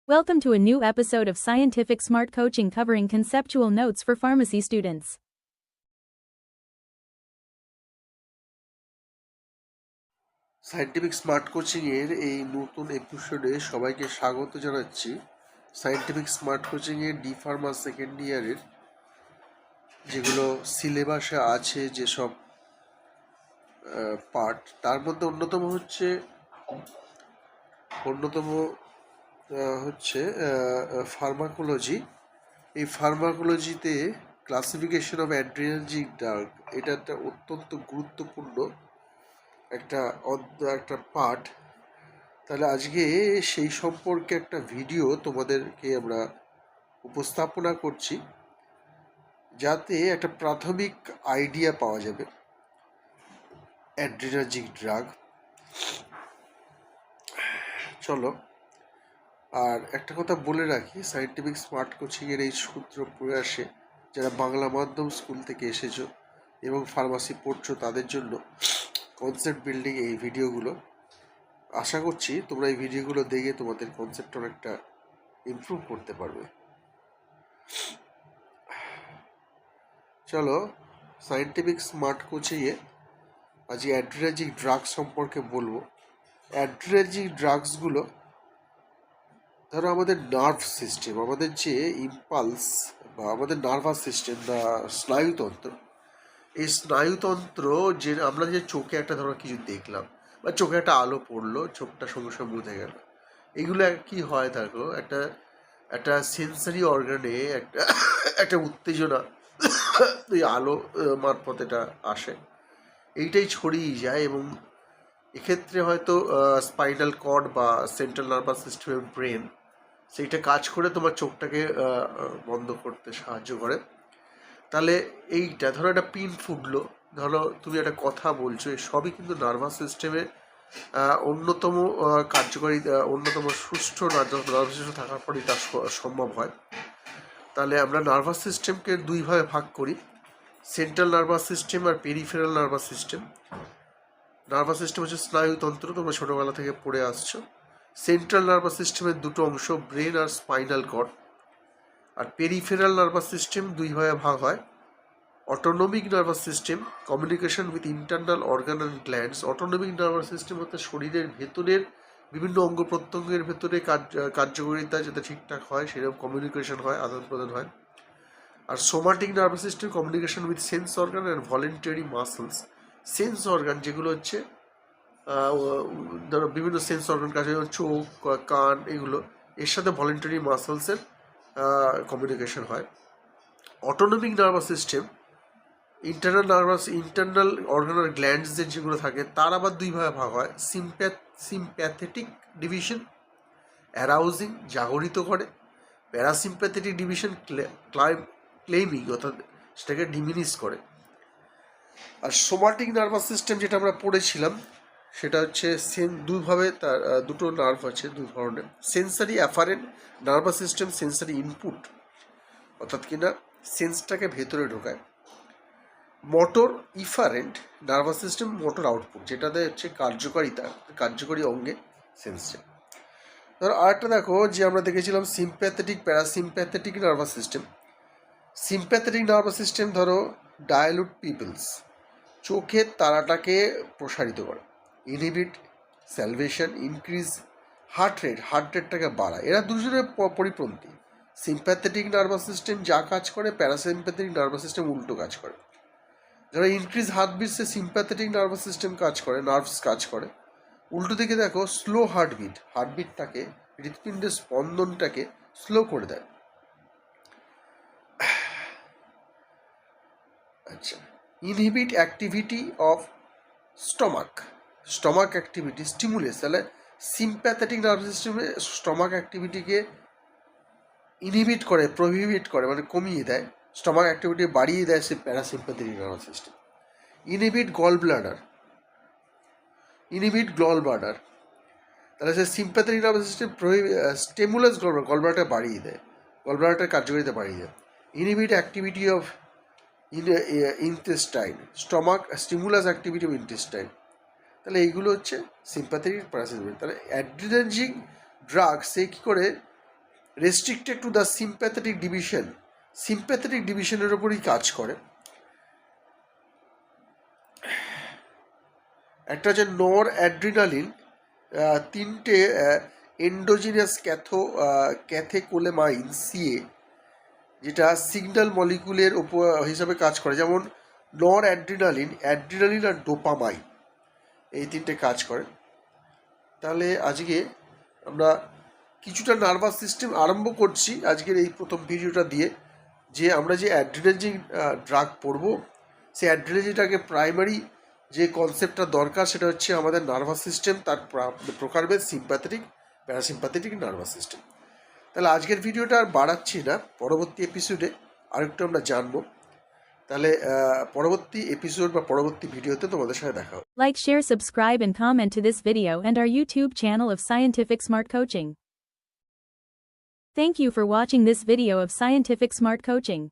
Welcome to a new episode of Scientific Smart Coaching covering conceptual notes for pharmacy students. Scientific smart কোচিংয়ের এই নতুন এপিসোডে সবাইকে স্বাগত জানাচ্ছি। সায়েন্টিফিক স্মার্ট কোচিংয়ের ডি ফার্মা সেকেন্ড ইয়ারের যেগুলো সিলেবাসে আছে যেসব পার্ট, তার মধ্যে অন্যতম হচ্ছে ফার্মাকোলজি। এই ফার্মাকোলজিতে ক্লাসিফিকেশন অফ অ্যাড্রিনার্জিক ড্রাগ, এটা একটা অত্যন্ত গুরুত্বপূর্ণ একটা পার্ট। তাহলে আজকে সেই সম্পর্কে একটা ভিডিও তোমাদেরকে আমরা উপস্থাপনা করছি, যাতে একটা প্রাথমিক আইডিয়া পাওয়া যাবে অ্যাড্রিনার্জিক ড্রাগ। চলো, আর একটা কথা বলে রাখি, সায়েন্টিফিক স্মার্ট কোচিংয়ের এই সূত্র প্রয়াসে যারা বাংলা মাধ্যম স্কুল থেকে এসেছো এবং ফার্মাসি পড়ছো তাদের জন্য কনসেপ্ট বিল্ডিং এই ভিডিওগুলো। আশা করছি তোমরা এই ভিডিওগুলো দেখে তোমাদের কনসেপ্ট অনেকটা ইমপ্রুভ করতে পারবে। চলো, সায়েন্টিফিক স্মার্ট কোচিংয়ে আজকে অ্যাড্রিনার্জিক ড্রাগস সম্পর্কে বলবো। অ্যাড্রিনার্জিক ড্রাগসগুলো ধরো আমাদের নার্ভ সিস্টেম, আমাদের যে ইম্পালস বা আমাদের নার্ভাস সিস্টেম বা স্নায়ুতন্ত্র, এই স্নায়ুতন্ত্র যে আমরা যে চোখে একটা ধরো কিছু দেখলাম বা চোখে একটা আলো পড়লো, চোখটা সঙ্গে সঙ্গে বুঝে গেল, এগুলো কি হয় দেখো, একটা সেন্সারি অর্গানে একটা উত্তেজনা এই আলো মারফত এটা আসে, এইটাই ছড়িয়ে যায়। এবং এক্ষেত্রে হয়তো স্পাইনাল কর্ড বা সেন্ট্রাল নার্ভাস সিস্টেমের ব্রেন সেইটা কাজ করে তোমার চোখটাকে বন্ধ করতে সাহায্য করে। তাহলে এইটা ধরো একটা পিন ফুটলো, ধরো তুমি একটা কথা বলছো, এই সবই কিন্তু নার্ভাস সিস্টেমে অন্যতম কার্যকারী, অন্যতম সুষ্ঠু নার্ভাস সিস্টেম থাকার পরেই তা সম্ভব হয়। তাহলে আমরা নার্ভাস সিস্টেমকে দুইভাবে ভাগ করি, সেন্ট্রাল নার্ভাস সিস্টেম আর peripheral nervous system. Nervous system হচ্ছে স্নায়ুতন্ত্র, তোমরা ছোটোবেলা থেকে পড়ে আসছো। সেন্ট্রাল নার্ভাস সিস্টেমের দুটো অংশ, ব্রেন আর স্পাইনাল কর্ড। আর পেরিফেরাল নার্ভাস সিস্টেম দুইভাবে ভাগ হয়, autonomic nervous system, communication with internal organ and glands. Autonomic nervous system হচ্ছে শরীরের ভেতরের বিভিন্ন অঙ্গ প্রত্যঙ্গের ভেতরে কার্যকারিতা যাতে ঠিকঠাক হয়, সেরকম কমিউনিকেশন হয়, আদান প্রদান হয়। আর somatic nervous system, communication with sense organ and voluntary muscles. Sense organ যেগুলো হচ্ছে ধরো বিভিন্ন সেন্স অর্গান কাজ, চোখ, কান, এগুলো, এর সাথে ভলেন্টারি মাসলসের কমিউনিকেশন হয়। অটোনমিক নার্ভাস সিস্টেম, ইন্টারনাল অর্গানাল গ্ল্যান্ডসের যেগুলো থাকে তার আবার দুইভাবে ভাগ হয়, সিম্প্যাথেটিক ডিভিশন, অ্যারাউজিং, জাগরিত করে, প্যারাসিম্প্যাথেটিক ডিভিশন, ক্লেমিং, অর্থাৎ সেটাকে ডিমিনিশ করে। আর সোমাটিক নার্ভাস সিস্টেম যেটা আমরা পড়েছিলাম, সেটা হচ্ছে দুইভাবে, তার দুটো নার্ভ আছে, দুই ধরনের। Sensory afferent nervous system, sensory input, অর্থাৎ কিনা সেন্সটাকে ভেতরে ঢোকায়। Motor efferent nervous system, motor output, যেটাতে হচ্ছে কার্যকরী অঙ্গে সেন্সে। ধরো আরেকটা দেখো, যে আমরা দেখেছিলাম sympathetic parasympathetic nervous system. Sympathetic nervous system ধরো ডায়ালুট পিপলস, চোখের তারাটাকে প্রসারিত করে। ইনহিবিট স্যালভেশন, ইনক্রিজ হার্ট রেটটাকে বাড়ায়। এরা দুজনের পরিপন্থী। সিম্প্যাথেটিক নার্ভাস সিস্টেম যা কাজ করে, প্যারাসিম্প্যাথেটিক নার্ভাস সিস্টেম উল্টো কাজ করে। যারা ইনক্রিজ হার্টবিটসে সিম্প্যাথেটিক নার্ভাস সিস্টেম কাজ করে, নার্ভস কাজ করে। উল্টো দিকে দেখো স্লো হার্টবিটটাকে, হৃৎপিণ্ডের স্পন্দনটাকে স্লো করে দেয়। আচ্ছা, inhibit activity of stomach activity, stimulates. তাহলে সিম্প্যাথেটিক নার্ভাস সিস্টেমে স্টমাক অ্যাক্টিভিটিকে ইনহিবিট করে, প্রোহিবিট করে, মানে কমিয়ে দেয়। স্টমাক অ্যাক্টিভিটি বাড়িয়ে দেয় সে parasympathetic nervous system. Inhibit gall bladder, তাহলে সে sympathetic nervous system stimulus gall ব্লাডারটা বাড়িয়ে দেয়, গল ব্লাডারটার কার্যকারিতা বাড়িয়ে দেয়। Inhibit activity of intestine, stimulus activity of intestine. তাহলে এইগুলো হচ্ছে সিম্প্যাথেটিক প্যারাসিম্প্যাথেটিক। তাহলে অ্যাড্রিনার্জিক ড্রাগ সে কী করে restricted to the sympathetic division, sympathetic ডিভিশনের ওপরই কাজ করে। একটা হচ্ছে নর অ্যাড্রিনালিন, তিনটে এন্ডোজিনাস ক্যাথেকোলেমাইন সিএ, যেটা সিগন্যাল মলিকুলের ওপর হিসাবে কাজ করে, যেমন নর অ্যাড্রিনালিন, অ্যাড্রিনালিন আর ডোপামাইন, এই তিনটে কাজ করে। তাহলে আজকে আমরা কিছুটা নার্ভাস সিস্টেম আরম্ভ করছি আজকের এই প্রথম ভিডিওটা দিয়ে, যে আমরা যে অ্যাড্রিনার্জিক ড্রাগ পড়বো, সেই অ্যাড্রিনার্জিটাকে প্রাইমারি যে কনসেপ্টটা দরকার সেটা হচ্ছে আমাদের নার্ভাস সিস্টেম, তার প্রকারভেদ সিম্প্যাথেটিক, প্যারাসিম্প্যাথেটিক, নার্ভাস সিস্টেম। তাহলে আজকের ভিডিওটা আর বাড়াচ্ছি না, পরবর্তী এপিসোডে আরেকটু আমরা জানবো। তাহলে পরবর্তী এপিসোড বা পরবর্তী ভিডিওতে তোমাদের সাথে দেখা হবে। Like, share, subscribe and comment to this video and our YouTube channel of Scientific Smart Coaching. Thank you for watching this video of Scientific Smart Coaching.